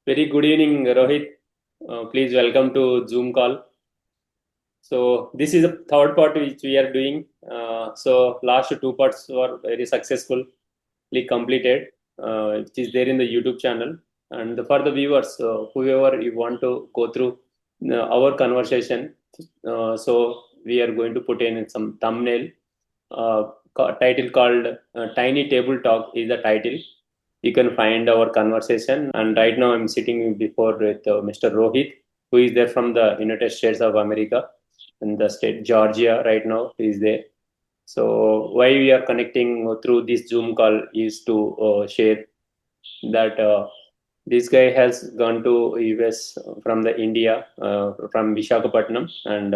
Very good evening, Rohit. Please welcome to Zoom call. So this is the third part which we are doing. So last two parts were very successfully completed, which is there in the YouTube channel. And for the viewers, whoever you want to go through our conversation, so we are going to put in some thumbnail title called "Tiny Table Talk" is the title. You can find our conversation. And right now, I'm sitting before with Mr. Rohit, who is there from the United States of America in the state Georgia. Right now, he is there. So why we are connecting through this Zoom call is to share that this guy has gone to US from the India, from Visakhapatnam, and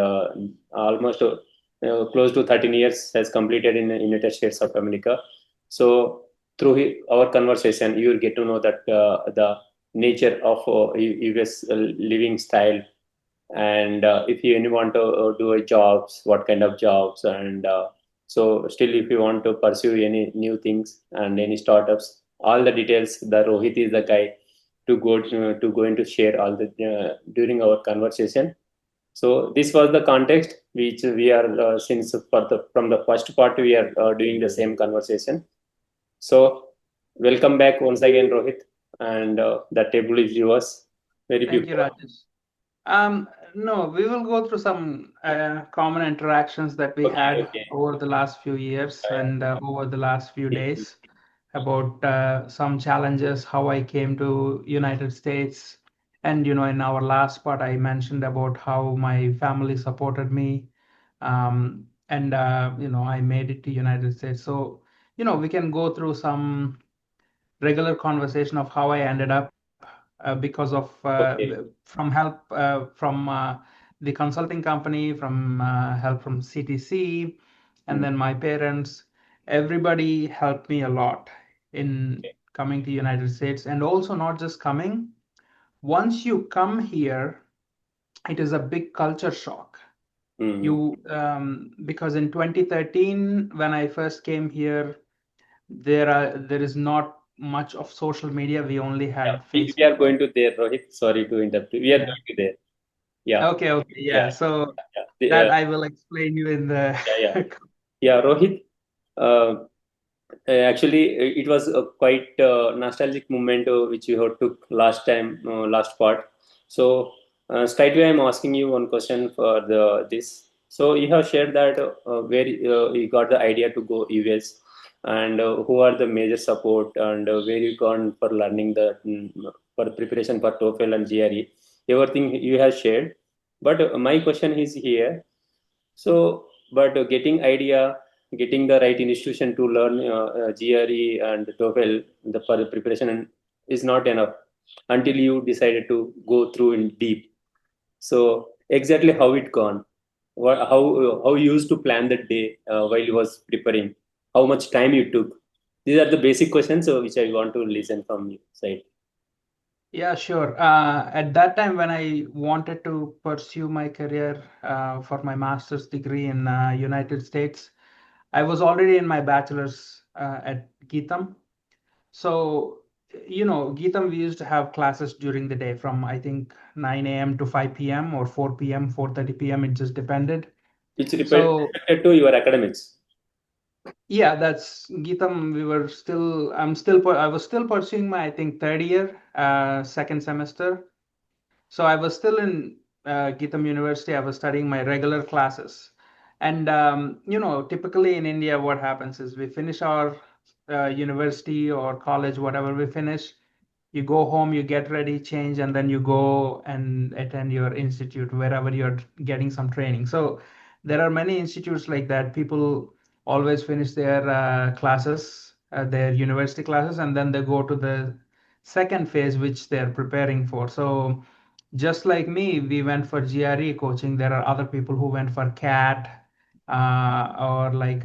almost close to 13 years has completed in the United States of America. So through our conversation, you will get to know that the nature of US living style, and if you any want to do a jobs, what kind of jobs, and so still if you want to pursue any new things and any startups, all the details, the Rohit is the guy to go into share all the during our conversation. So this was the context which we are since for the from the first part we are doing the same conversation. So welcome back once again, Rohit, and the table is yours. Very Thank you, beautiful. Rajesh. No, we will go through some common interactions that we Okay, had okay. over the last few years and over the last few Yeah. days about some challenges, how I came to United States. And, in our last part, I mentioned about how my family supported me. I made it to United States. So, we can go through some regular conversation of how I ended up because of Okay. from help from the consulting company, from help from CTC, and Mm. then my parents. Everybody helped me a lot in Okay. coming to United States, and also not just coming. Once you come here, it is a big culture shock. Mm. You Because in 2013, when I first came here, there is not much of social media. We only Yeah, had we are Facebook. going to there, Rohit. Sorry to interrupt. We are Yeah. going to there. Yeah, Okay, okay, yeah, yeah. So yeah. that I will explain you in the Yeah, yeah. Yeah, Rohit. Uh, Actually, it was a quite nostalgic moment which we had took last time, last part. So, straight away, I'm asking you one question for the this. So, you have shared that where you got the idea to go US, and who are the major support, and where you gone for learning the for preparation for TOEFL and GRE. Everything you have shared. But my question is here. So, but getting idea, getting the right institution to learn GRE and TOEFL the for the preparation is not enough until you decided to go through in deep. So, exactly how it gone? What, how you used to plan the day while you was preparing? How much time you took? These are the basic questions which I want to listen from you side. Yeah, sure. At that time, when I wanted to pursue my career for my master's degree in United States, I was already in my bachelor's at Geetham. So, Geetham, we used to have classes during the day from I think 9 a.m. to 5 p.m. or 4 p.m., 4:30 p.m. It just depended. It's So respected to your academics. yeah, that's Geetham. I was still pursuing my, I think, third year, second semester. So I was still in Geetham University. I was studying my regular classes. And, typically in India, what happens is we finish our university or college, whatever we finish, you go home, you get ready, change, and then you go and attend your institute wherever you're getting some training. So there are many institutes like that. People always finish their classes, their university classes, and then they go to the second phase, which they're preparing for. So just like me, we went for GRE coaching. There are other people who went for CAT or like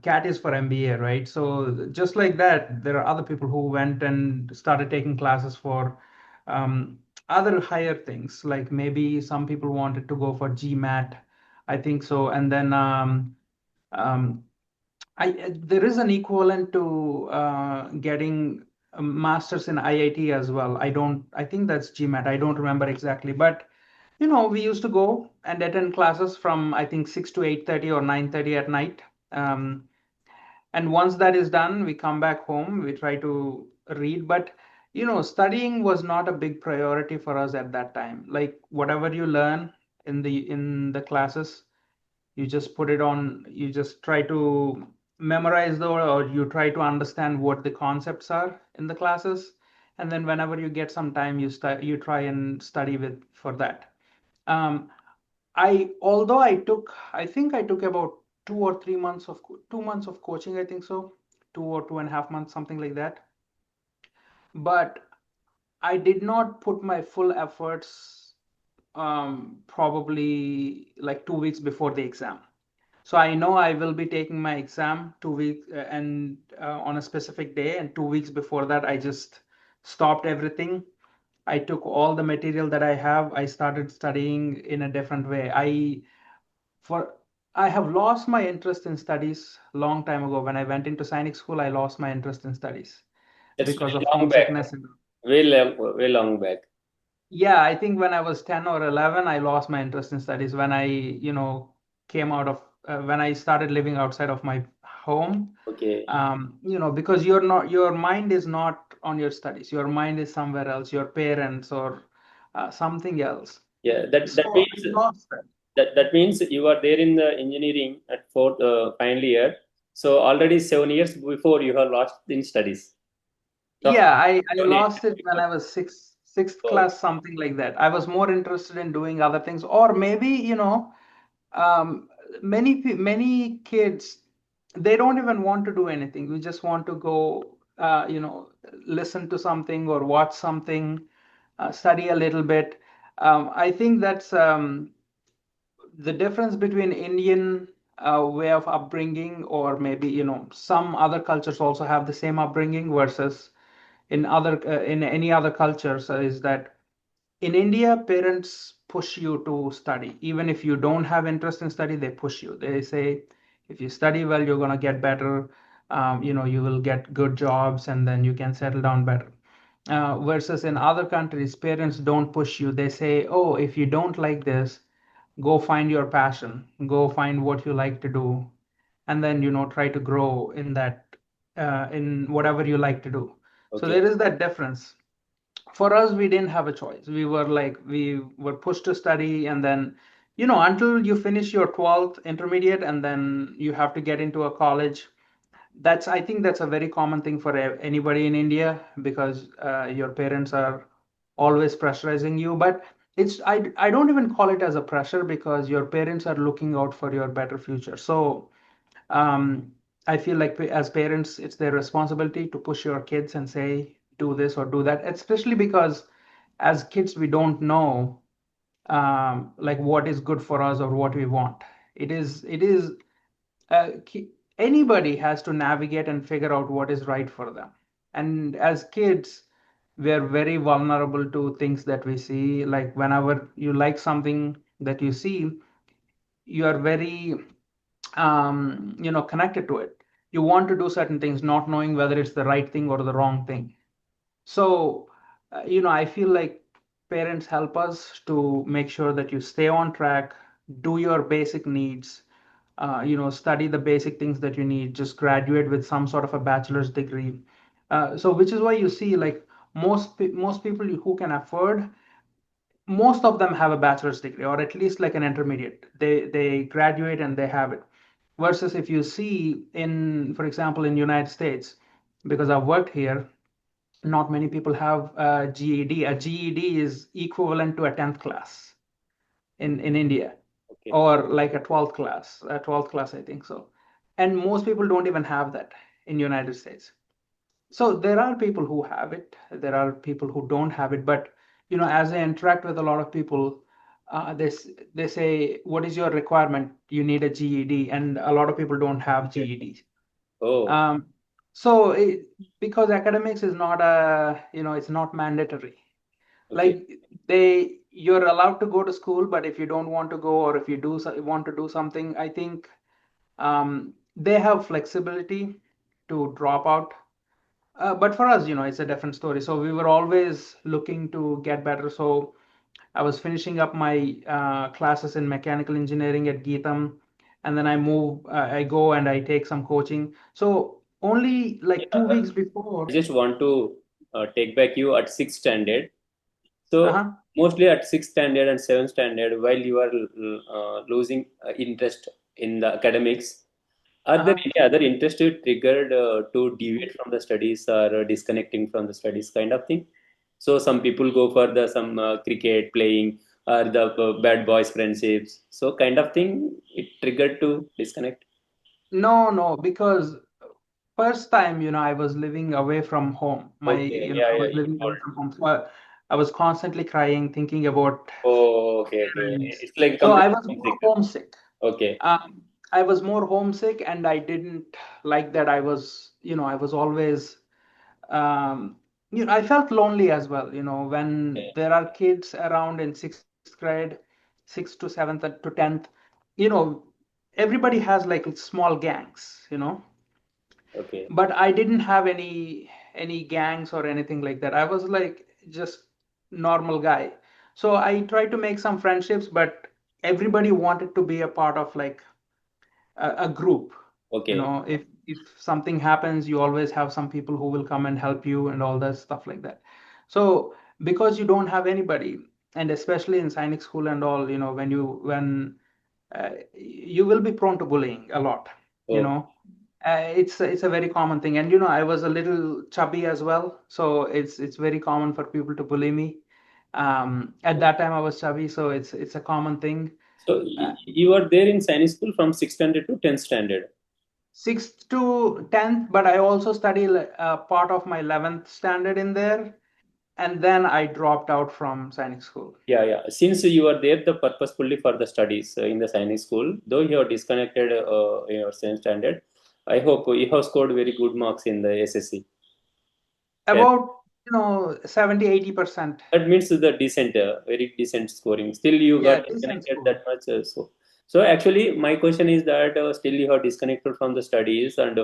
CAT is for MBA, right? So just like that, there are other people who went and started taking classes for um, other higher things. Like maybe some people wanted to go for GMAT, I think so. And then um, there is an equivalent to getting a master's in IIT as well. I think that's GMAT. I don't remember exactly, but we used to go and attend classes from I think 6 to 8:30 or 9:30 at night. Um, and once that is done, we come back home, we try to read, but studying was not a big priority for us at that time. Like whatever you learn in the classes, you just put it on, you just try to memorize the or you try to understand what the concepts are in the classes, and then whenever you get some time, you try and study with for that. um, although I think I took about 2 or 3 months of 2 months of coaching, I think so, 2 or 2.5 months, something like that. But I did not put my full efforts probably like 2 weeks before the exam. So I know I will be taking my exam 2 weeks and on a specific day, and 2 weeks before that, I just stopped everything. I took all the material that I have. I started studying in a different way. For I have lost my interest in studies long time ago. When I went into Sainik school, I lost my interest in studies That's because very of long back. homesickness. Way long back. Yeah, I think when I was 10 or 11, I lost my interest in studies when came out of when I started living outside of my home. Okay. Because your mind is not on your studies. Your mind is somewhere else, your parents or something else. Yeah, that So I means lost that. that means you are there in the engineering at fourth final year. So already 7 years before you have lost in studies. Roughly Yeah, I 7 years lost it when before. I was sixth Oh, class, something like that. I was more interested in doing other things, or maybe, um, many kids, they don't even want to do anything. We just want to go, listen to something or watch something, study a little bit. I think that's the difference between Indian way of upbringing, or maybe some other cultures also have the same upbringing versus in any other cultures, is that in India, parents push you to study. Even if you don't have interest in study, they push you. They say, if you study well, you're gonna get better. You will get good jobs, and then you can settle down better. Versus in other countries, parents don't push you. They say, oh, if you don't like this, go find your passion, go find what you like to do, and then try to grow in that, in whatever you like to do. So okay. there is that difference. For us, we didn't have a choice. We were pushed to study, and then until you finish your 12th intermediate, and then you have to get into a college. That's I think that's a very common thing for anybody in India, because your parents are always pressurizing you. But I don't even call it as a pressure, because your parents are looking out for your better future. So um, I feel like as parents, it's their responsibility to push your kids and say, do this or do that, especially because as kids, we don't know like what is good for us or what we want. It is anybody has to navigate and figure out what is right for them. And as kids, we are very vulnerable to things that we see. Like whenever you like something that you see, you are very connected to it. You want to do certain things, not knowing whether it's the right thing or the wrong thing. So I feel like parents help us to make sure that you stay on track, do your basic needs, study the basic things that you need, just graduate with some sort of a bachelor's degree. So which is why you see, like, most people who can afford, most of them have a bachelor's degree, or at least like an intermediate. They graduate and they have it. Versus if you see in, for example, in United States, because I've worked here, not many people have a GED. A GED is equivalent to a 10th class in India, Okay. or like a 12th class, I think so. And most people don't even have that in United States. So there are people who have it, there are people who don't have it, but as I interact with a lot of people, they say, what is your requirement? You need a GED, and a lot of people don't have GEDs. Oh, Um, so because academics is not it's not mandatory. okay. Like you're allowed to go to school, but if you don't want to go, or if you want to do something, I think they have flexibility to drop out. But for us, it's a different story. So we were always looking to get better. So I was finishing up my classes in mechanical engineering at Geetham, and then I go and I take some coaching. So only like Yeah, 2 weeks I before. just want to take back you at sixth standard. So Uh-huh, mostly at sixth standard and seventh standard, while you are losing interest in the academics, are there uh-huh. any other interest you triggered to deviate from the studies or disconnecting from the studies kind of thing? So some people go for the some cricket playing or the bad boys friendships. So kind of thing it triggered to disconnect. No, no, because first time, I was living away from home. Okay, yeah, I yeah, was you living away told. from home. So I was constantly crying, thinking about Oh, okay, okay. parents. It's like So I complete was more homesick. homesick. Okay, I was more homesick, and I didn't like that. I was always, I felt lonely as well. When okay, there are kids around in sixth grade, sixth to seventh to 10th, you know, everybody has like small gangs. okay, But I didn't have any gangs or anything like that. I was like just normal guy. So I tried to make some friendships, but everybody wanted to be a part of like a group. okay, If something happens, you always have some people who will come and help you and all that stuff like that. So because you don't have anybody, and especially in Sainik school and all, you will be prone to bullying a lot. You okay. know, it's a very common thing, and I was a little chubby as well, so it's very common for people to bully me. At that time, I was chubby, so it's a common thing. So you were there in Chinese school from sixth standard to tenth standard. Sixth to 10th, but I also studied part of my 11th standard in there, and then I dropped out from Sainik school. Yeah, yeah. Since you were there, the purposefully for the studies in the Chinese school, though you have disconnected your same standard, I hope you have scored very good marks in the SSC. Yeah, About 70-80%. that means the decent, very decent scoring. Still, you Yeah, got decent disconnected score. that much. So actually, my question is that still you have disconnected from the studies, and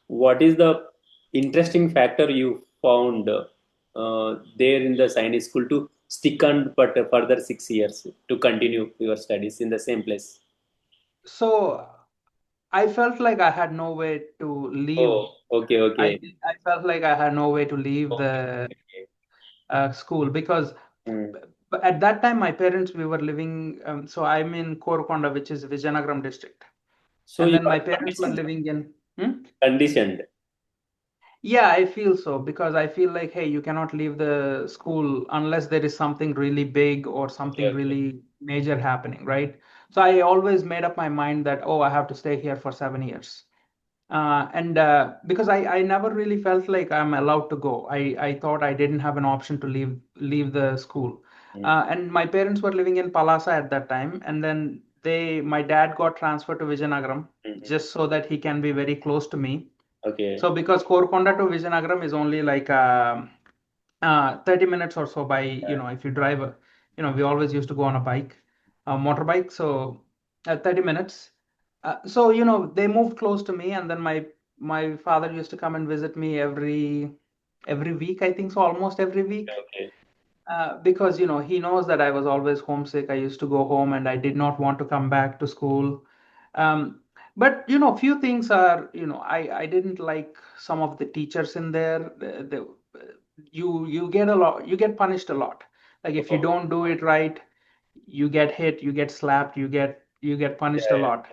what is the interesting factor you found there in the Chinese school to stick on but further 6 years to continue your studies in the same place? So I felt like I had no way to leave. Oh, okay, I okay, I felt like I had no way to leave okay, the okay. school because Hmm. at that time my parents we were living. So I'm in Korukonda, which is Vizianagaram district, So and you then are my parents were conditioned, living in. Hmm? conditioned. Yeah, I feel so because I feel like, hey, you cannot leave the school unless there is something really big or Okay, something okay. really major happening, right? So I always made up my mind that, oh, I have to stay here for 7 years. And because I never really felt like I'm allowed to go. I thought I didn't have an option to leave the school. Hmm. And my parents were living in Palasa at that time, and then my dad got transferred to Vizianagaram Hmm. just so that he can be very close to me. Okay. So because Korekonda to Vizianagaram is only like 30 minutes or so by, if you drive, we always used to go on a motorbike. So 30 minutes. So, they moved close to me, and then my father used to come and visit me every week, I think so, almost every week. Okay. Because he knows that I was always homesick. I used to go home and I did not want to come back to school. Um, but few things are, I didn't like some of the teachers in there. You get a lot, you get punished a lot. Like if you Oh, don't do it right, you get hit, you get slapped, you get yeah, punished a yeah. lot.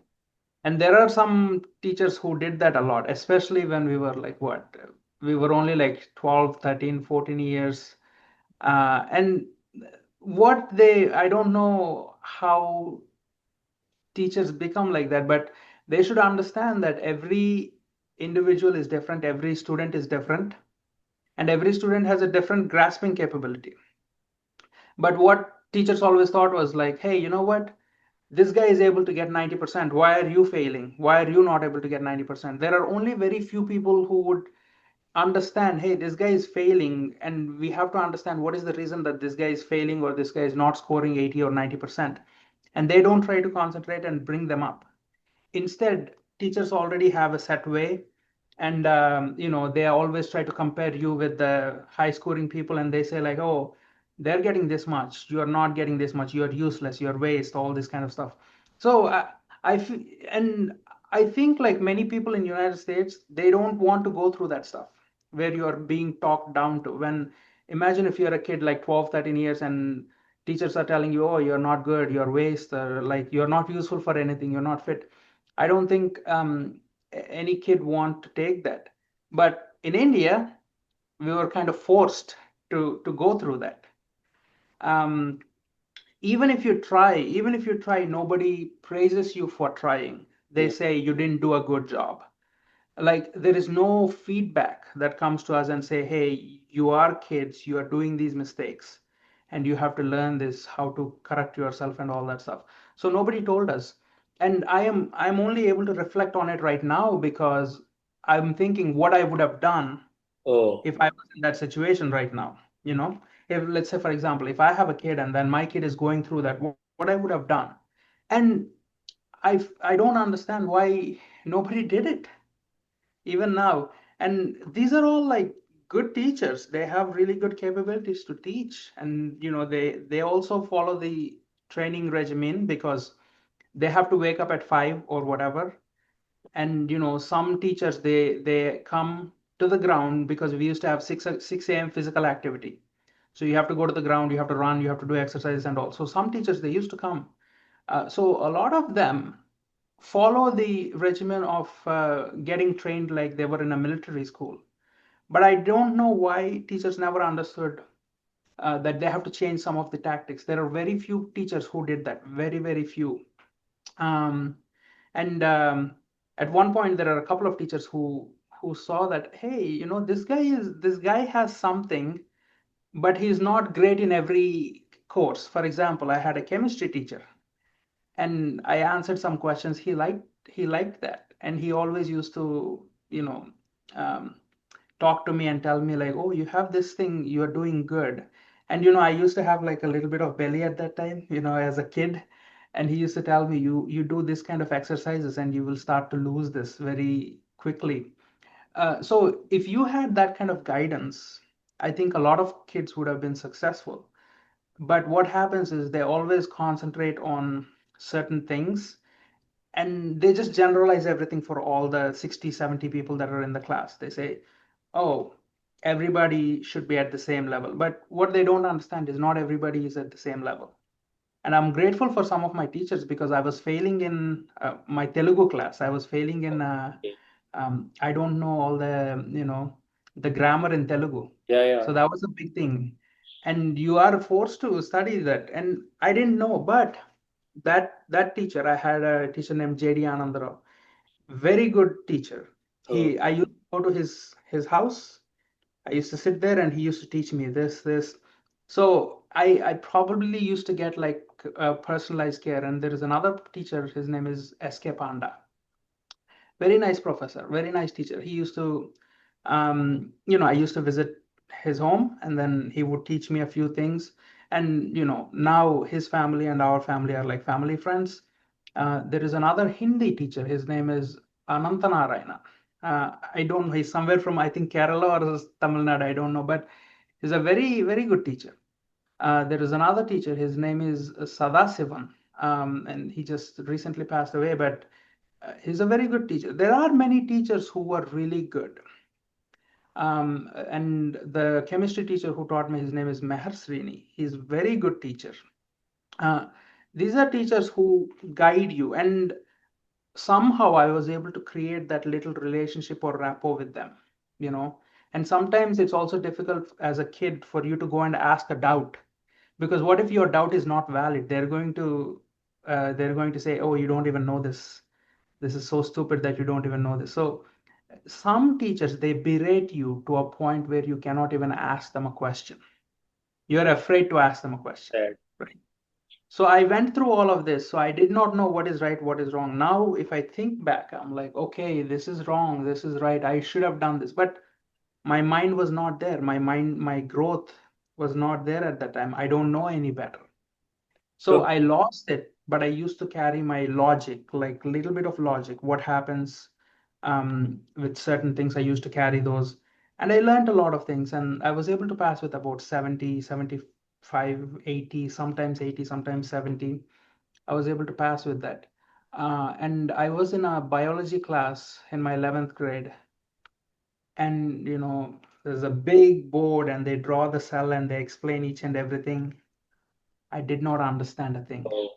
And there are some teachers who did that a lot, especially when we were like what? We were only like 12, 13, 14 years. And I don't know how teachers become like that, but they should understand that every individual is different, every student is different, and every student has a different grasping capability. But what teachers always thought was like, hey, you know what? This guy is able to get 90%. Why are you failing? Why are you not able to get 90%? There are only very few people who would understand, hey, this guy is failing, and we have to understand what is the reason that this guy is failing or this guy is not scoring 80 or 90%. And they don't try to concentrate and bring them up. Instead, teachers already have a set way. And they always try to compare you with the high scoring people, and they say like, oh, they're getting this much, you're not getting this much, you're useless, you're waste, all this kind of stuff. So and I think like many people in United States, they don't want to go through that stuff where you're being talked down to. When imagine if you're a kid like 12, 13 years, and teachers are telling you, oh, you're not good, you're waste, or like you're not useful for anything, you're not fit. I don't think any kid want to take that. But in India, we were kind of forced to go through that. Um, even if you try, nobody praises you for trying. They Mm. say you didn't do a good job. Like there is no feedback that comes to us and say, hey, you are kids, you are doing these mistakes, and you have to learn this, how to correct yourself and all that stuff. So nobody told us. And I'm only able to reflect on it right now because I'm thinking what I would have done Oh, if I was in that situation right now. You know, if let's say, for example, if I have a kid and then my kid is going through that, what I would have done. And I don't understand why nobody did it even now. And these are all like good teachers. They have really good capabilities to teach. And they also follow the training regimen because they have to wake up at 5 or whatever. And some teachers, they come to the ground because we used to have 6 a.m. physical activity. So you have to go to the ground, you have to run, you have to do exercise and all. So some teachers, they used to come. So a lot of them follow the regimen of getting trained like they were in a military school. But I don't know why teachers never understood that they have to change some of the tactics. There are very few teachers who did that, very, very few. Um, and At one point, there are a couple of teachers who saw that, hey, this guy has something, but he's not great in every course. For example, I had a chemistry teacher, and I answered some questions. He liked that, and he always used to um, talk to me and tell me like, oh, you have this thing, you are doing good. And I used to have like a little bit of belly at that time, as a kid. And he used to tell me, you do this kind of exercises and you will start to lose this very quickly. So if you had that kind of guidance, I think a lot of kids would have been successful. But what happens is they always concentrate on certain things, and they just generalize everything for all the 60, 70 people that are in the class. They say, oh, everybody should be at the same level. But what they don't understand is not everybody is at the same level. And I'm grateful for some of my teachers because I was failing in my Telugu class. I was failing in, okay. I don't know all the grammar in Telugu. Yeah, So yeah. that was a big thing. And you are forced to study that. And I didn't know, but that teacher, I had a teacher named JD Anandarao, very good teacher. Oh, I used to go to his house. I used to sit there and he used to teach me this. So I probably used to get like personalized care. And there is another teacher, his name is SK Panda. Very nice professor, very nice teacher. He used to, I used to visit his home and then he would teach me a few things. And, now his family and our family are like family friends. There is another Hindi teacher. His name is Anantanarayana. I don't know. He's somewhere from, I think, Kerala or Tamil Nadu. I don't know. But he's a very, very good teacher. There is another teacher. His name is Sadasivan. And he just recently passed away. But he's a very good teacher. There are many teachers who are really good. And the chemistry teacher who taught me, his name is Meher Srini. He's a very good teacher. Uh, these are teachers who guide you. And somehow I was able to create that little relationship or rapport with them, you know. And sometimes it's also difficult as a kid for you to go and ask a doubt, because what if your doubt is not valid? They're going to say, oh, you don't even know this. This is so stupid that you don't even know this. So some teachers, they berate you to a point where you cannot even ask them a question. You're afraid to ask them a question, sad. right? So I went through all of this. So I did not know what is right, what is wrong. Now, if I think back, I'm like, okay, this is wrong, this is right. I should have done this. But my mind was not there. My growth was not there at that time. I don't know any better. So So, I lost it, but I used to carry my logic, like a little bit of logic. What happens? with certain things. I used to carry those, and I learned a lot of things, and I was able to pass with about 70, 75, 80, sometimes 80, sometimes 70. I was able to pass with that. And I was in a biology class in my 11th grade, and there's a big board, and they draw the cell and they explain each and everything. I did not understand a thing. Oh,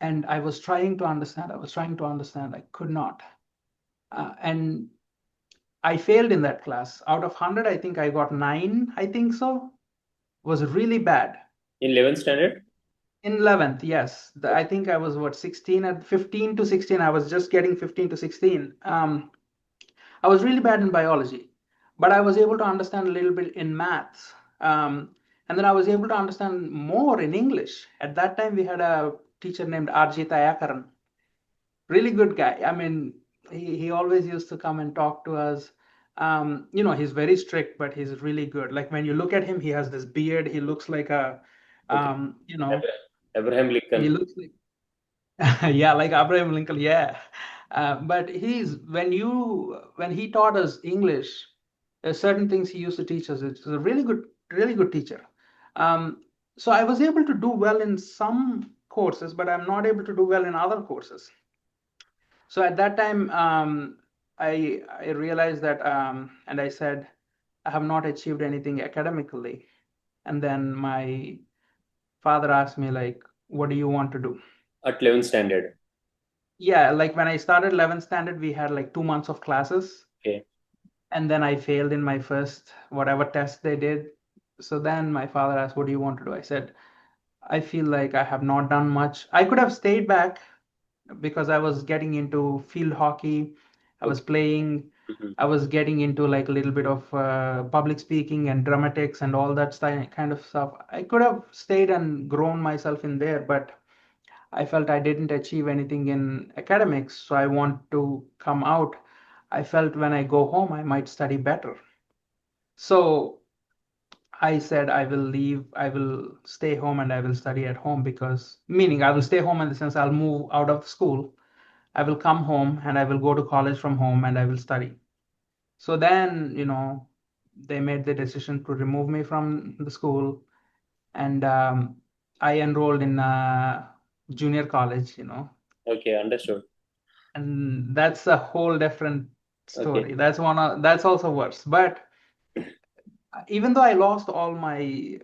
And I was trying to understand. I was trying to understand. I could not. And I failed in that class. Out of 100, I think I got 9, I think so. Was really bad. in 11th standard? In 11th, yes. I think I was what, 16 at 15 to 16. I was just getting 15 to 16. I was really bad in biology, but I was able to understand a little bit in maths. And then I was able to understand more in English. At that time, we had a teacher named Arjita Ayakaran. Really good guy. I mean, he always used to come and talk to us. He's very strict, but he's really good. Like when you look at him, he has this beard. He looks like a, Okay. um, you know, Abraham he Lincoln. looks like, yeah, like Abraham Lincoln. Yeah. But when he taught us English, there's certain things he used to teach us. It's a really good teacher. Um, so I was able to do well in some courses, but I'm not able to do well in other courses. So at that time, I realized that, and I said, I have not achieved anything academically. And then my father asked me, like, what do you want to do? At 11th standard. Yeah, like when I started 11th standard, we had like 2 months of classes. Okay. And then I failed in my first whatever test they did. So then my father asked, what do you want to do? I said, I feel like I have not done much. I could have stayed back because I was getting into field hockey. I was Okay. playing. Mhm. I was getting into like a little bit of public speaking and dramatics and all that kind of stuff. I could have stayed and grown myself in there, but I felt I didn't achieve anything in academics. So I want to come out. I felt when I go home, I might study better. So I said I will leave, I will stay home and I will study at home because, meaning I will stay home in the sense I'll move out of school. I will come home and I will go to college from home and I will study. So then, they made the decision to remove me from the school, and I enrolled in junior college, Okay, understood. and that's a whole different Okay. story. That's also worse. But even though I lost all my,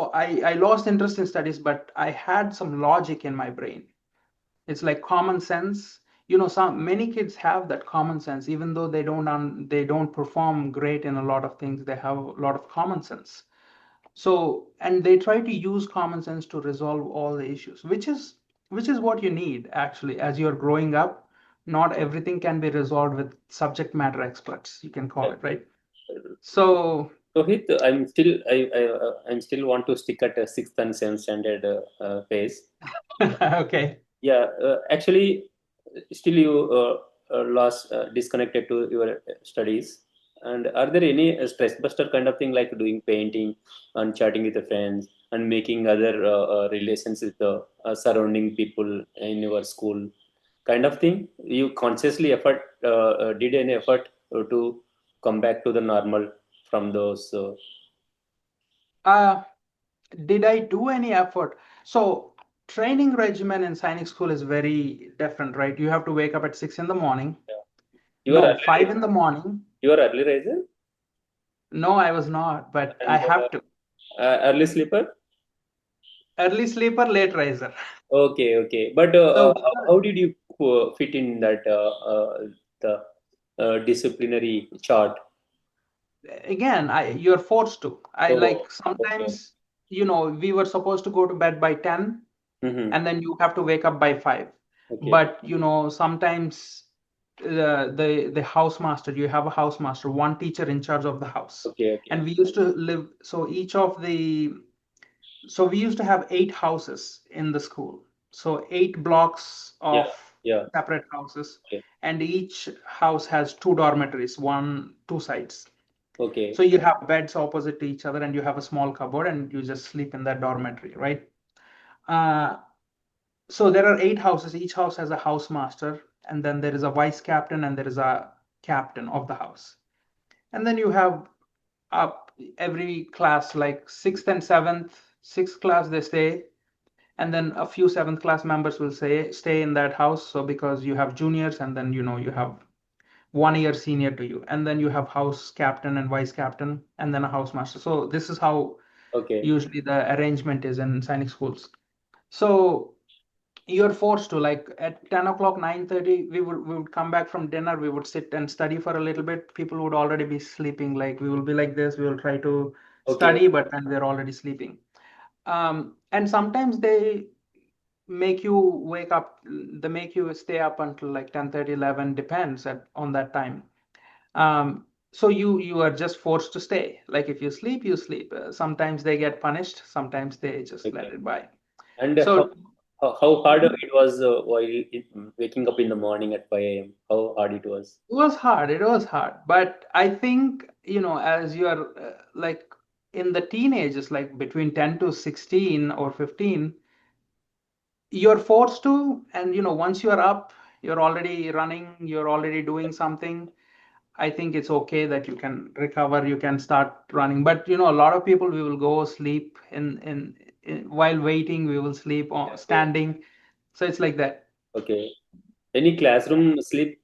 I lost interest in studies, but I had some logic in my brain. It's like common sense. Some many kids have that common sense, even though they don't perform great in a lot of things. They have a lot of common sense. So, and they try to use common sense to resolve all the issues, which is what you need actually as you're growing up. Not everything can be resolved with subject matter experts, you can call Yeah. it, right? So, Rohit, I'm still want to stick at a 6th and 7th standard phase. okay. Yeah, actually, still you lost disconnected to your studies. And are there any stress buster kind of thing like doing painting and chatting with the friends and making other relations with the surrounding people in your school kind of thing? You consciously did any effort to come back to the normal from those? Uh, did I do any effort? So, training regimen in Sainik school is very different, right? You have to wake up at 6 in the morning. You are No, early, 5 in the morning. you are early riser No, I was not, but I and have to. early sleeper. Early sleeper, late riser. Okay, okay. But So, how did you fit in that the disciplinary chart? again, you're forced to. I Oh, like okay. sometimes, we were supposed to go to bed by 10, Mm-hmm. and then you have to wake up by 5. Okay, But, sometimes the housemaster, you have a housemaster, one teacher in charge of the house. okay, okay. And we used to live, so we used to have 8 houses in the school. So 8 blocks Yeah, of yeah. separate houses, Okay, and each house has 2 dormitories, two sides. okay. So you have beds opposite to each other, and you have a small cupboard, and you just sleep in that dormitory, right? Uh, so there are 8 houses. Each house has a housemaster. and then there is a vice captain, and there is a captain of the house. And then you have up every class, like sixth and seventh, sixth class they stay, and then a few seventh class members will say stay in that house. So because you have juniors, and then you have 1 year senior to you, and then you have house captain and vice captain, and then a housemaster. So this is how Okay. usually the arrangement is in Sainik schools. So you're forced to, like, at 10 o'clock, 9:30, we would come back from dinner, we would sit and study for a little bit. People would already be sleeping. Like, we will be like this, we will try to Okay. study, but then they're already sleeping. And sometimes they make you wake up, they make you stay up until like 10:30, 11, depends on that time. So you are just forced to stay. Like, if you sleep, you sleep. Sometimes they get punished, sometimes they just let Okay. it by. And So how hard it was while waking up in the morning at 5 a.m.? How hard it was? it was hard. It was hard. But I think, as you're like in the teenagers, like between 10 to 16 or 15, you're forced to, and once you're up, you're already running, you're already doing something. I think it's okay that you can recover, you can start running. But a lot of people, we will go sleep in while waiting, we will sleep on Okay. standing. So it's like that. Okay. Any classroom sleep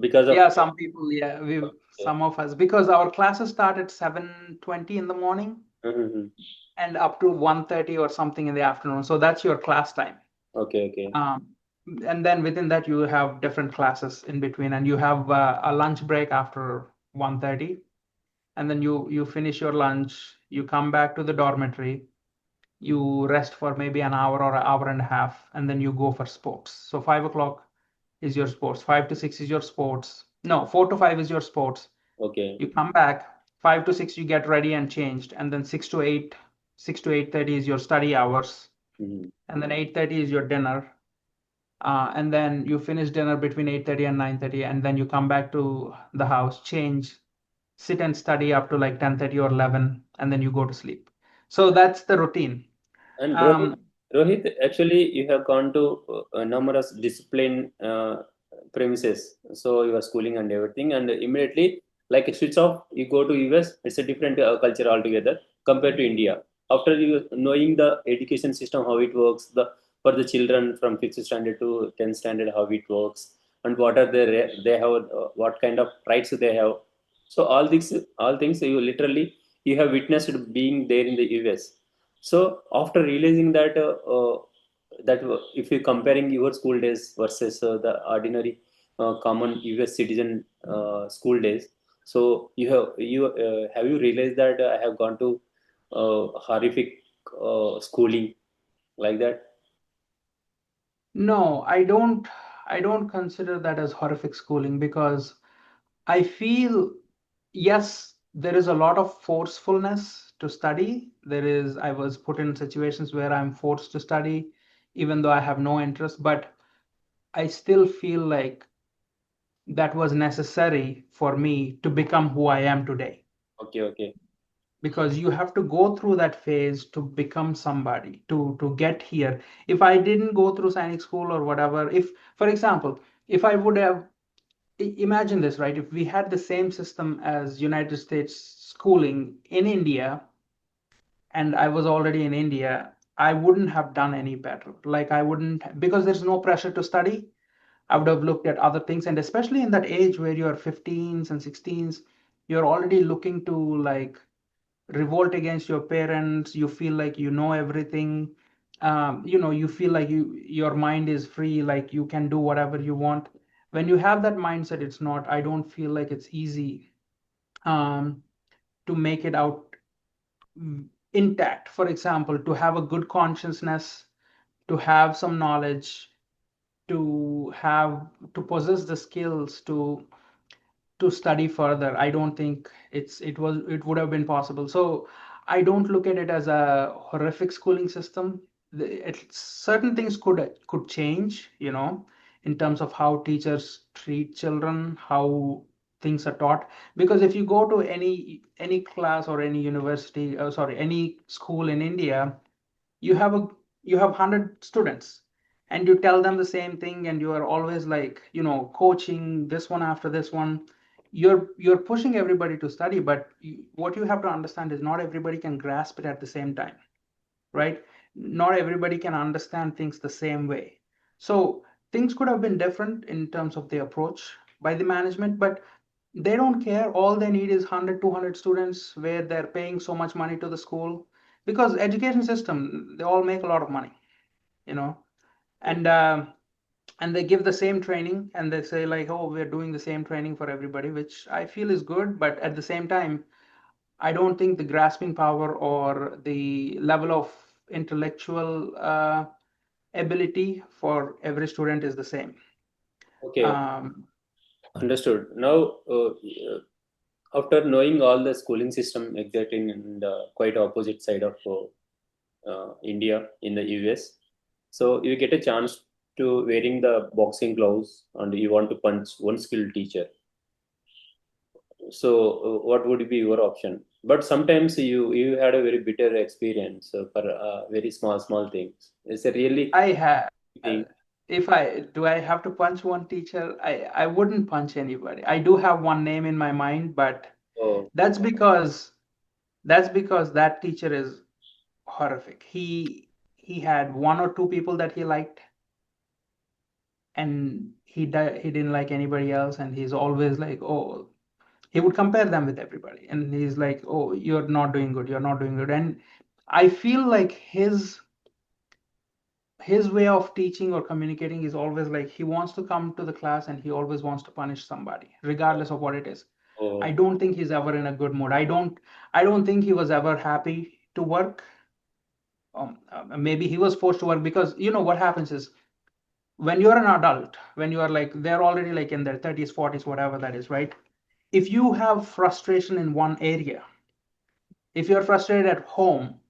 because of Yeah, some people, yeah, we okay. some of us, because our classes start at 7:20 in the morning Mhm. and up to 1:30 or something in the afternoon. So that's your class time. Okay, okay, Um, and then within that, you have different classes in between, and you have a lunch break after 1:30, and then you finish your lunch, you come back to the dormitory, you rest for maybe an hour or an hour and a half, and then you go for sports. So 5 o'clock is your sports, 5 to 6 is your sports. No, 4 to 5 is your sports. okay. You come back, 5 to 6 you get ready and changed, and then 6 to 8, 6 to 8:30 is your study hours, Mhm. and then 8:30 is your dinner. And then you finish dinner between 8:30 and 9:30, and then you come back to the house, change, sit and study up to like 10:30 or 11, and then you go to sleep. So that's the routine. And Um, Rohit, actually, you have gone to numerous discipline premises. So you are schooling and everything, and immediately, like a switch off, you go to US. It's a different culture altogether compared to India. After you knowing the education system, how it works, the for the children from fifth standard to 10th standard, how it works, and what are they have, what kind of rights they have. So all things you literally you have witnessed being there in the US. So after realizing that if you're comparing your school days versus the ordinary common US citizen school days, so have you realized that I have gone to horrific schooling like that? no, I don't consider that as horrific schooling, because I feel, yes, there is a lot of forcefulness to study. I was put in situations where I'm forced to study, even though I have no interest, but I still feel like that was necessary for me to become who I am today. Okay, okay, Because you have to go through that phase to become somebody, to get here. If I didn't go through Sainik school or whatever, if, for example, if I would have, imagine this, right? If we had the same system as United States schooling in India, and I was already in India, I wouldn't have done any better. Like, I wouldn't, because there's no pressure to study. I would have looked at other things. And especially in that age where you're 15s and 16s, you're already looking to, like, revolt against your parents. You feel like you know everything. You feel like your mind is free, like you can do whatever you want. When you have that mindset, I don't feel like it's easy um, to make it out intact. For example, to have a good consciousness, to have some knowledge, to possess the skills to study further. I don't think it would have been possible. So I don't look at it as a horrific schooling system. Certain things could change, in terms of how teachers treat children, how things are taught. Because if you go to any class or any university, sorry, any school in India, you have a you have 100 students, and you tell them the same thing, and you are always like, coaching this one after this one, you're pushing everybody to study, but what you have to understand is not everybody can grasp it at the same time, right? Not everybody can understand things the same way. So things could have been different in terms of the approach by the management, but they don't care. All they need is 100, 200 students where they're paying so much money to the school, because education system, they all make a lot of money, you know, Okay. and uh, and they give the same training, and they say like, oh, we're doing the same training for everybody, which I feel is good, but at the same time, I don't think the grasping power or the level of intellectual ability for every student is the same. Okay. Um, Understood. Now, after knowing all the schooling system exactly in the quite opposite side of India in the US, so you get a chance to wearing the boxing gloves and you want to punch one skilled teacher. So, what would be your option? But sometimes you had a very bitter experience for very small things. It's a really I have, thing. if I do, I have to punch one teacher. I wouldn't punch anybody. I do have one name in my mind, but Oh, that's because that's because that teacher is horrific. He had one or two people that he liked, and he didn't like anybody else, and he's always like, oh, he would compare them with everybody, and he's like, oh, you're not doing good, you're not doing good. And I feel like his way of teaching or communicating is always like he wants to come to the class and he always wants to punish somebody regardless of what it is. I oh, don't think he's ever in a good mood. I don't think he was ever happy to work. Maybe he was forced to work, because what happens is, when you're an adult, when you are like, they're already like in their 30s, 40s, whatever that is, right? If you have frustration in one area, if you're frustrated at home,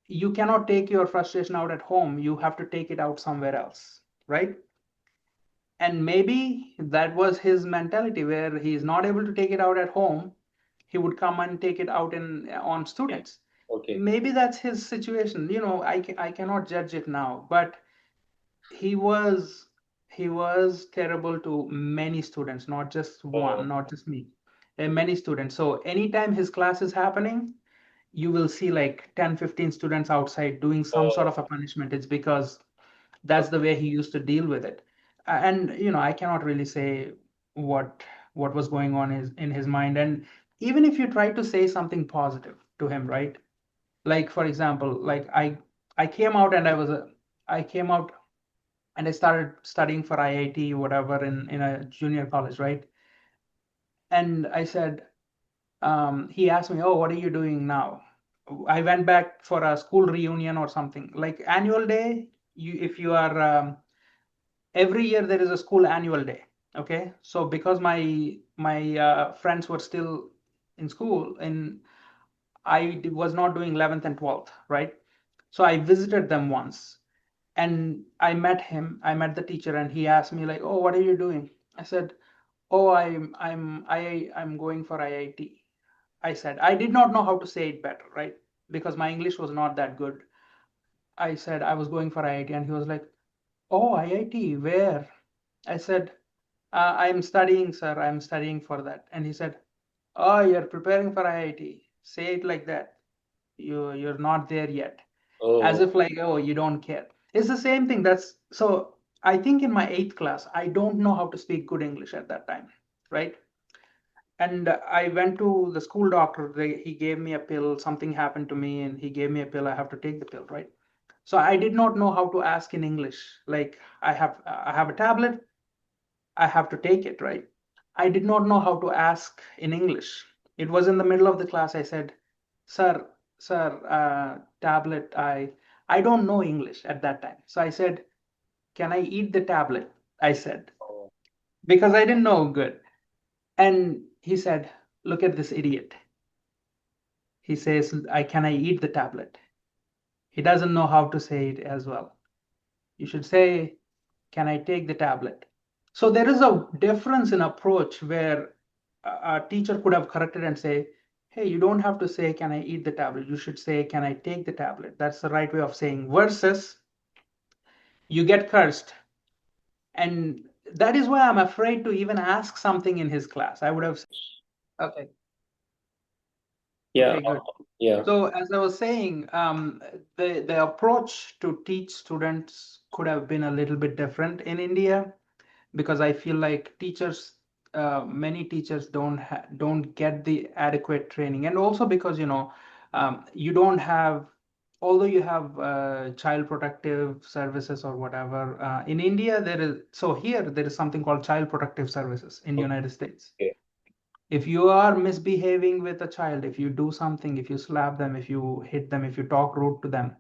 you cannot take your frustration out at home. You have to take it out somewhere else, right? And maybe that was his mentality, where he's not able to take it out at home. He would come and take it out in on okay, students. okay. Maybe that's his situation. I cannot judge it now, but he was he was terrible to many students, not just Oh, one, not just me, many students. So anytime his class is happening, you will see like 10, 15 students outside doing some sort oh, of a punishment. It's because that's the way he used to deal with it. And I cannot really say what what was going on in his mind. And even if you try to say something positive to him, right? Like, for example, like I came out and I came out and I started studying for IIT, whatever, in a junior college, right? And I said, he asked me, "Oh, what are you doing now?" I went back for a school reunion or something like annual day. If you are every year there is a school annual day. Okay, so because my friends were still in school, and was not doing 11th and 12th, right? So I visited them once, and I met the teacher, and he asked me like, "Oh, what are you doing?" I said, "Oh, I'm going for IIT." I said, I did not know how to say it better, right? Because my English was not that good. I said I was going for IIT, and he was like, "Oh, IIT, where?" I said, "I'm studying, sir. I'm studying for that." And he said, "Oh, you're preparing for IIT. Say it like that. You're not there yet." As oh, if like, oh, you don't care. It's the same thing. That's so. I think in my eighth class, I don't know how to speak good English at that time, right? And I went to the school doctor. He gave me a pill. Something happened to me, and he gave me a pill. I have to take the pill, right? So I did not know how to ask in English. Like, I have a tablet. I have to take it, right? I did not know how to ask in English. It was in the middle of the class. I said, "Sir, sir, tablet. I don't know English at that time." So I said, "Can I eat the tablet?" I said, oh, because I didn't know good. And he said, "Look at this idiot." He says, Can I eat the tablet?" He doesn't know how to say it as well. You should say, "Can I take the tablet?" So there is a difference in approach where a teacher could have corrected and say, "Hey, you don't have to say, 'Can I eat the tablet?' You should say, 'Can I take the tablet?'" That's the right way of saying. Versus you get cursed. And that is why I'm afraid to even ask something in his class. I would have said, okay, Yeah. okay, good. Yeah. So as I was saying, the approach to teach students could have been a little bit different in India, because I feel like many teachers don't get the adequate training, and also because you don't have, although you have child protective services or whatever in India, here there is something called child protective services in United States. Okay. If you are misbehaving with a child, if you do something, if you slap them, if you hit them, if you talk rude to them,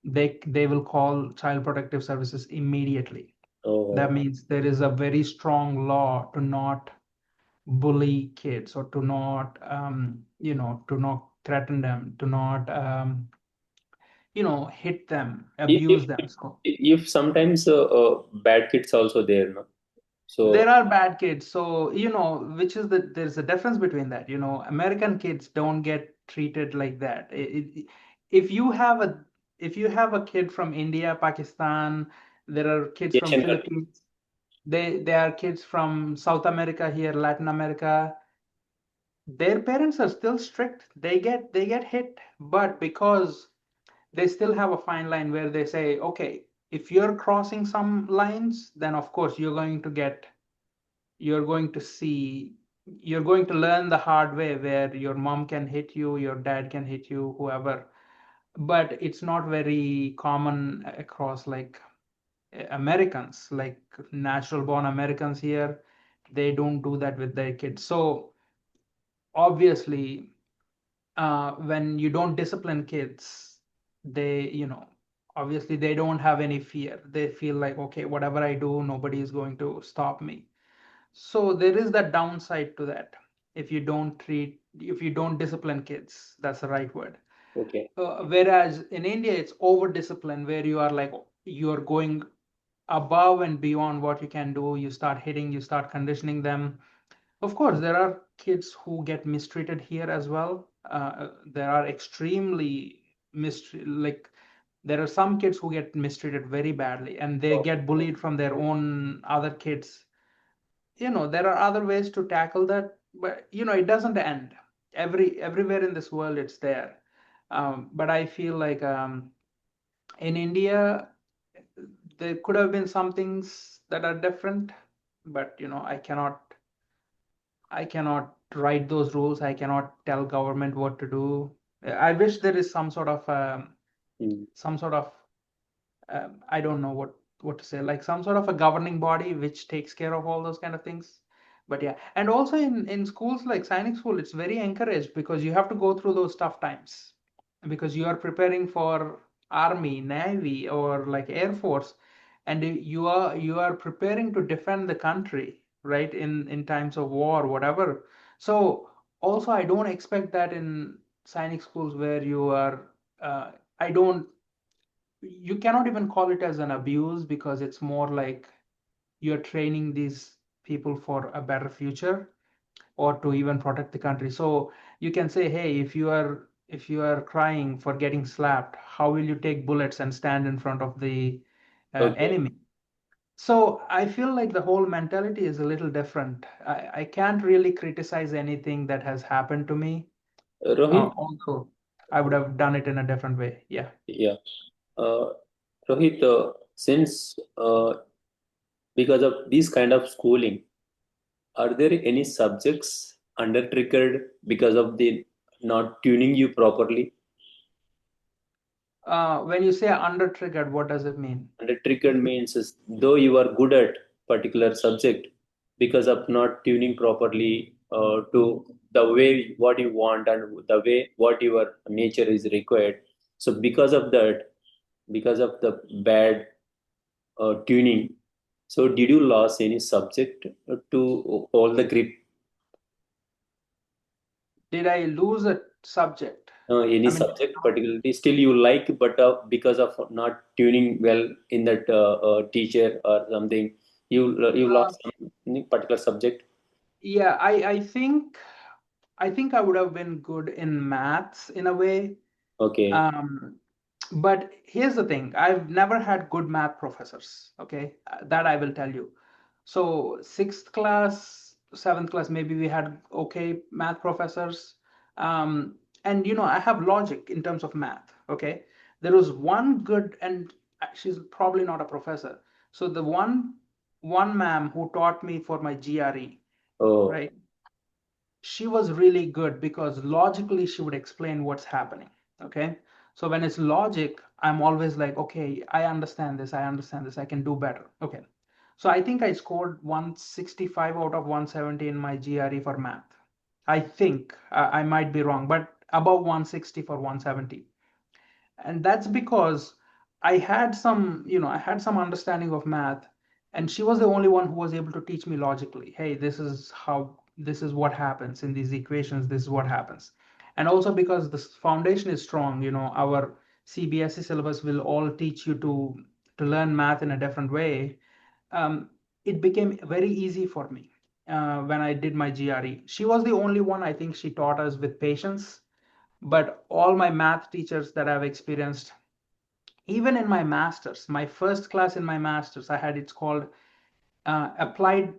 they will call child protective services immediately. That Oh, means there is a very strong law to not bully kids, or to not to not threaten them, to not hit them, abuse if them. So if sometimes bad kids also there, no? there So are bad kids. So which is there's a difference between that. American kids don't get treated like that. If you have a kid from India, Pakistan, there are kids from Asian country. Philippines, they are kids from South America here, Latin America. Their parents are still strict. They get hit, but because they still have a fine line where they say, okay, if you're crossing some lines, then of course you're going to see you're going to learn the hard way, where your mom can hit you, your dad can hit you, whoever. But it's not very common across, like, Americans, like natural born Americans here. They don't do that with their kids. So obviously, when you don't discipline kids, they obviously they don't have any fear. They feel like, okay, whatever I do, nobody is going to stop me. So there is that downside to that. If you don't discipline kids, that's the right word. Okay. Whereas in India, it's over discipline, where you are like, you're going above and beyond what you can do. You start hitting, you start conditioning them. Of course, there are kids who get mistreated here as well. There are extremely like, there are some kids who get mistreated very badly, and they Oh, get bullied from their own other kids. There are other ways to tackle that, but it doesn't end. Everywhere in this world, it's there. But I feel like, in India, there could have been some things that are different, but I cannot write those rules. I cannot tell government what to do. I wish there is mm, some sort of I don't know what to say, like some sort of a governing body which takes care of all those kind of things. But yeah, and also in schools like Sainik School, it's very encouraged, because you have to go through those tough times, because you are preparing for army, navy, or like air force, and you are preparing to defend the country, right, in times of war, whatever. So also, I don't expect that in Sainik schools, where I don't you cannot even call it as an abuse, because it's more like you're training these people for a better future, or to even protect the country. So you can say, hey, if you are crying for getting slapped, how will you take bullets and stand in front of the okay. enemy? So I feel like the whole mentality is a little different. I can't really criticize anything that has happened to me. Rohit, Also, I would have done it in a different way. Yeah. yeah. Uh, Rohit, since because of this kind of schooling, are there any subjects under triggered because of the not tuning you properly? When you say under triggered, what does it mean? Under triggered means is though you are good at particular subject, because of not tuning properly to the way what you want and the way what your nature is required. So because of that, because of the bad tuning, so did you lose any subject to hold the grip? Did I lose a subject? Any I mean, subject particularly still you like, but because of not tuning well in that teacher or something, you uh, lost some particular subject. yeah, I think I would have been good in maths in a way. Okay. Um, But here's the thing, I've never had good math professors, okay? That I will tell you. So sixth class, seventh class, maybe we had okay math professors. Um, and I have logic in terms of math, okay? There was one good, and she's probably not a professor. So the one ma'am who taught me for my GRE, Oh, right? She was really good because logically she would explain what's happening. Okay. So when it's logic, I'm always like, okay, I understand this, I can do better. Okay. So I think I scored 165 out of 170 in my GRE for math. I think I might be wrong, but above 160 for 170. And that's because I had some understanding of math, and she was the only one who was able to teach me logically. Hey, this is what happens in these equations, this is what happens. And also because the foundation is strong, our CBSE syllabus will all teach you to learn math in a different way. It became very easy for me when I did my GRE. She was the only one, I think she taught us with patience, but all my math teachers that I've experienced, even in my masters, my first class in my masters, I had, it's called applied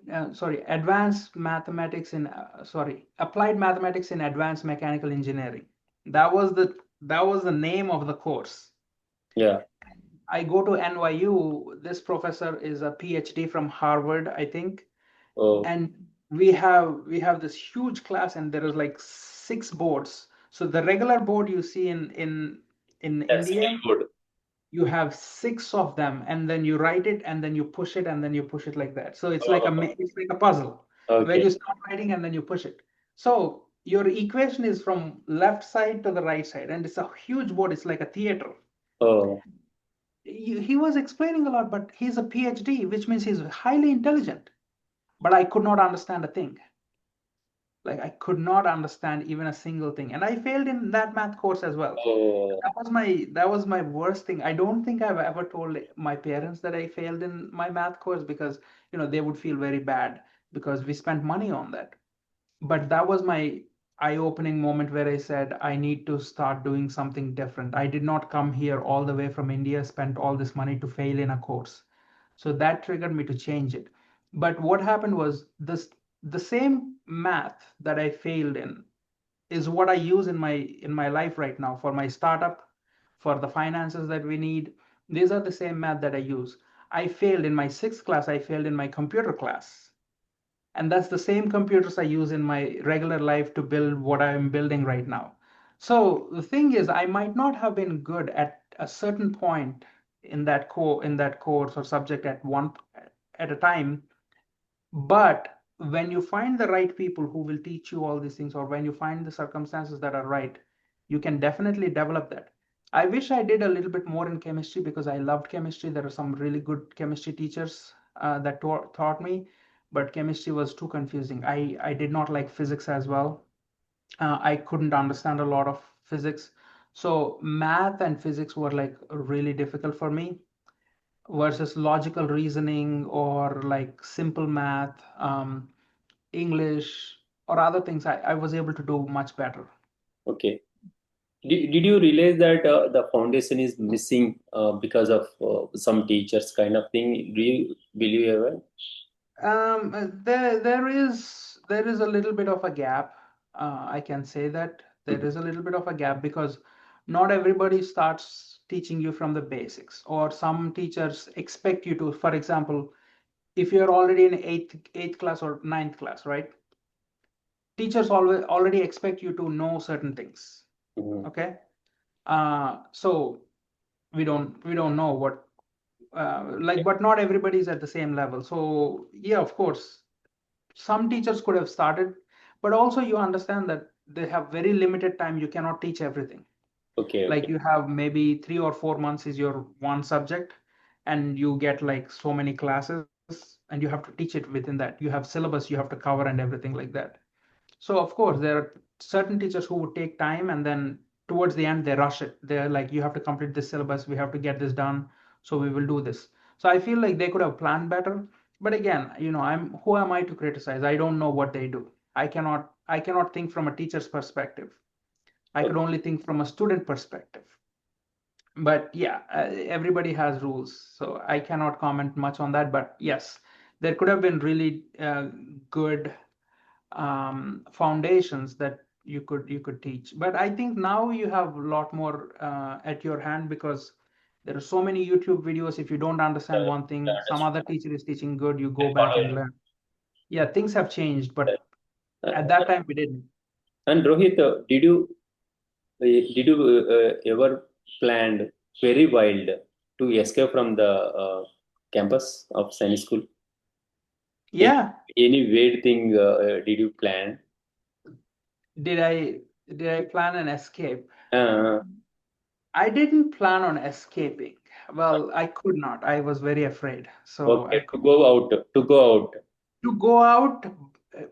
mathematics in advanced mechanical engineering. That was the name of the course. yeah. I go to NYU. This professor is a PhD from Harvard, I think, Oh, and we have this huge class, and there is like six boards. So the regular board you see in yeah, single India, code. you have six of them, and then you write it, and then you push it, and then you push it like that. So Oh, it's like a puzzle where okay. you start writing and then you push it. So your equation is from left side to the right side, and it's a huge board. It's like a theater. Oh, He was explaining a lot, but he's a PhD, which means he's highly intelligent. But I could not understand a thing. Like I could not understand even a single thing, and I failed in that math course as well. oh, That was my worst thing. I don't think I've ever told my parents that I failed in my math course, because they would feel very bad because we spent money on that. But that was my eye-opening moment where I said I need to start doing something different. I did not come here all the way from India, spent all this money to fail in a course. So that triggered me to change it. But what happened was the same math that I failed in is what I use in my life right now for my startup, for the finances that we need. These are the same math that I use. I failed in my sixth class, I failed in my computer class. And that's the same computers I use in my regular life to build what I'm building right now. So the thing is, I might not have been good at a certain point in that course or subject at a time, but when you find the right people who will teach you all these things, or when you find the circumstances that are right, you can definitely develop that. I wish I did a little bit more in chemistry because I loved chemistry. There are some really good chemistry teachers that taught me, but chemistry was too confusing. I did not like physics as well. I couldn't understand a lot of physics. So math and physics were like really difficult for me versus logical reasoning or like simple math, English, or other things. I was able to do much better. okay. Did you realize that the foundation is missing because of some teachers kind of thing? Do you believe ever? There is a little bit of a gap. I can say that there Mhm. is a little bit of a gap because not everybody starts teaching you from the basics, or some teachers expect you to. For example, if you're already in eighth class or ninth class, right? Teachers already expect you to know certain things. Mhm. Okay, so we don't know what like, but not everybody is at the same level. So yeah, of course, some teachers could have started, but also you understand that they have very limited time. You cannot teach everything. Okay, Like okay, you have maybe 3 or 4 months is your one subject, and you get like so many classes, and you have to teach it within that. You have syllabus you have to cover and everything like that. So of course there are certain teachers who would take time, and then towards the end they rush it. They're like, you have to complete this syllabus, we have to get this done, so we will do this. So I feel like they could have planned better. But again, I'm who am I to criticize? I don't know what they do. I cannot think from a teacher's perspective. I could okay. only think from a student perspective. But yeah, everybody has rules, so I cannot comment much on that. But yes, there could have been really good foundations that you could teach. But I think now you have a lot more at your hand because there are so many YouTube videos. If you don't understand one thing, some Understood. other teacher is teaching good, you I go back follow and learn. Yeah, things have changed, it. but Uh, at that time we didn't. and Rohit, did you ever planned very wild to escape from the campus of Science School? Any, Yeah, any weird thing did you plan? did I did I plan an escape? Uh, I didn't plan on escaping. Well, I could not. I was very afraid. So okay, I to could go out, to go out. to go out.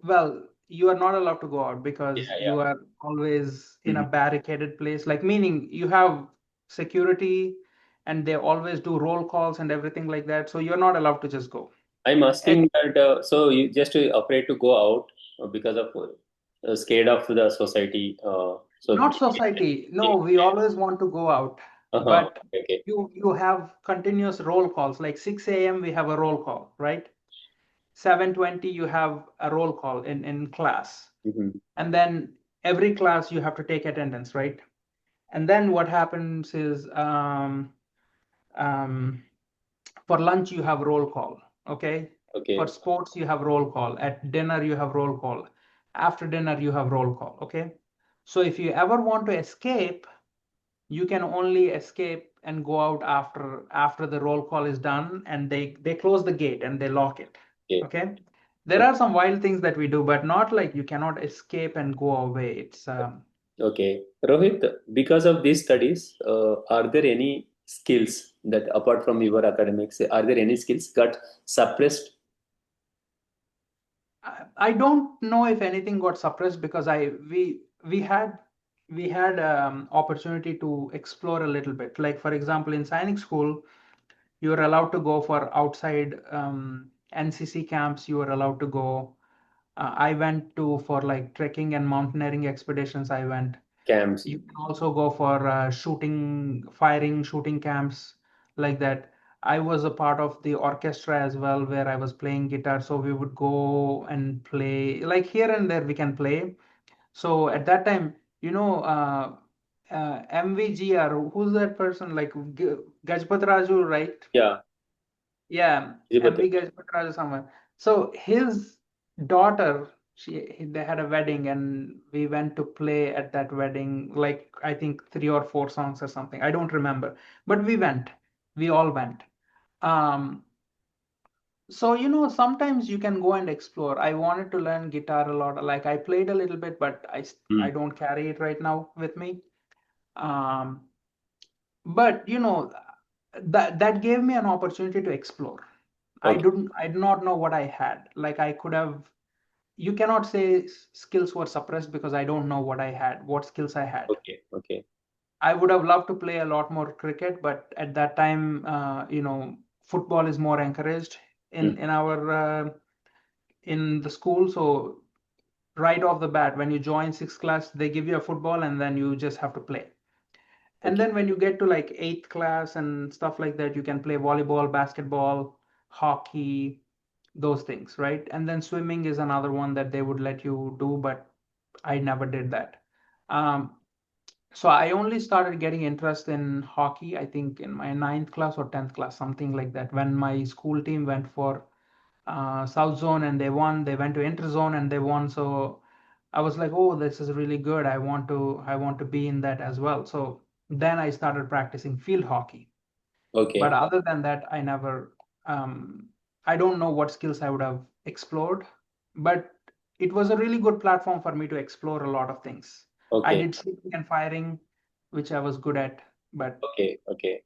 Well, you are not allowed to go out Yeah, because yeah. you are always in a Mhm. barricaded place. Like meaning you have security and they always do roll calls and everything like that. So you're not allowed to just go. I'm And asking that. So you just afraid to go out because of scared of the society. So not society. No, okay, we always want to go out. uh-huh. But Okay, you have continuous roll calls. Like 6 a.m. we have a roll call, right? 7:20 you have a roll call in class. hmm, And then every class you have to take attendance, right? And then what happens is um, for lunch you have roll call, okay? For okay, sports you have roll call. At dinner you have roll call. After dinner you have roll call, okay? So if you ever want to escape, you can only escape and go out after the roll call is done and they close the gate and they lock it, okay. okay? There are some wild things that we do, but not like you cannot escape and go away. It's Okay, Rohit, because of these studies, are there any skills that apart from your academics, are there any skills got suppressed? I don't know if anything got suppressed because I we had opportunity to explore a little bit. Like for example, in Sainik school, you were allowed to go for outside NCC camps. You were allowed to go. I went to for like trekking and mountaineering expeditions. I went. Camps? You can also go for shooting camps like that. I was a part of the orchestra as well, where I was playing guitar. So we would go and play, like here and there we can play. So at that time, MVGR, who's that person? Like Gajpat Raju, right? Yeah, Yeah, Tirupati. MV Gajpatraj someone. So his daughter, they had a wedding and we went to play at that wedding, like I think 3 or 4 songs or something. I don't remember. But we went. We all went. Um, so sometimes you can go and explore. I wanted to learn guitar a lot. Like I played a little bit, but I Hmm. don't carry it right now with me. Um, but that gave me an opportunity to explore. Okay, I did not know what I had. Like I could have, you cannot say skills were suppressed because I don't know what I had, what skills I had. okay, okay. I would have loved to play a lot more cricket, but at that time, football is more encouraged Hmm. in our in the school. So right off the bat, when you join sixth class, they give you a football and then you just have to play. And Okay, then when you get to like eighth class and stuff like that, you can play volleyball, basketball, hockey, those things, right? And then swimming is another one that they would let you do, but I never did that. Um, so I only started getting interest in hockey, I think in my ninth class or 10th class, something like that, when my school team went for South Zone and they won. They went to Interzone and they won. So I was like, oh, this is really good. I want to be in that as well. So then I started practicing field hockey. But okay, other than that, um, I don't know what skills I would have explored. But it was a really good platform for me to explore a lot of things. I okay, did shooting and firing, which I was good at. But okay, okay.